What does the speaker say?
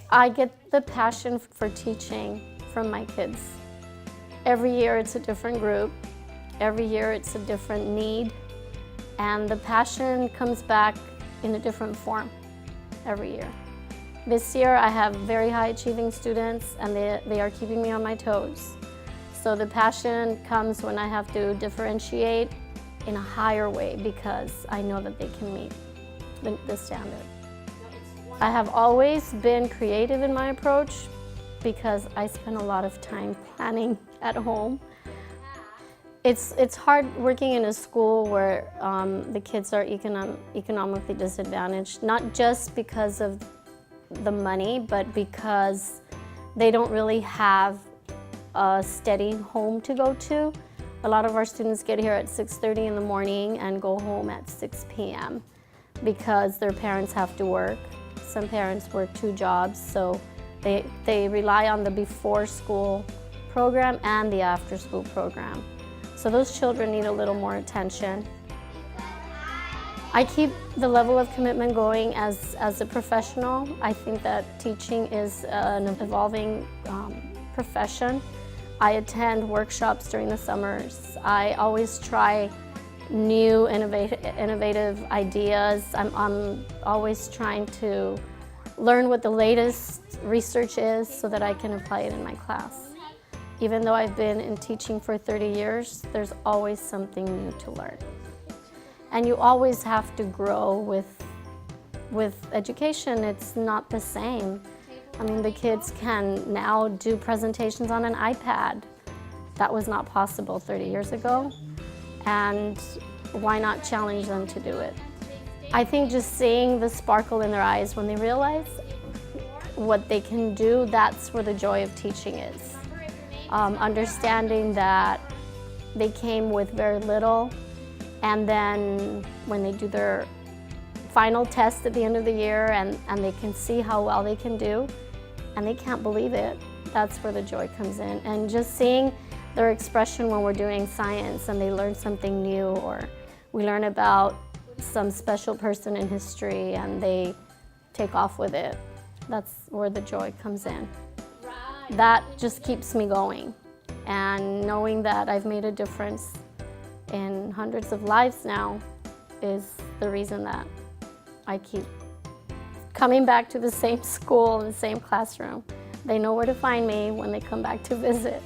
I get the passion for teaching from my kids. Every year it's a different group. Every year it's a different need. And the passion comes back in a different form every year. This year I have very high achieving students and they are keeping me on my toes. So the passion comes when I have to differentiate in a higher way because I know that they can meet the standard. I have always been creative in my approach because I spend a lot of time planning at home. It's hard working in a school where the kids are economically disadvantaged, not just because of the money, but because they don't really have a steady home to go to. A lot of our students get here at 6:30 in the morning and go home at 6 p.m. because their parents have to work. Some parents work 2 jobs, so they rely on the before school program and the after school program. So those children need a little more attention. I keep the level of commitment going as a professional. I think that teaching is an evolving profession. I attend workshops during the summers. I always try new innovative ideas. I'm always trying to learn what the latest research is so that I can apply it in my class. Even though I've been in teaching for 30 years, there's always something new to learn. And you always have to grow with education. It's not the same. I mean, the kids can now do presentations on an iPad. That was not possible 30 years ago. And why not challenge them to do it? I think just seeing the sparkle in their eyes when they realize what they can do, that's where the joy of teaching is. Understanding that they came with very little, and then when they do their final test at the end of the year and they can see how well they can do, and they can't believe it, that's where the joy comes in. And just seeing their expression when we're doing science and they learn something new, or we learn about some special person in history and they take off with it, that's where the joy comes in. That just keeps me going. And knowing that I've made a difference in hundreds of lives now is the reason that I keep coming back to the same school and the same classroom. They know where to find me when they come back to visit.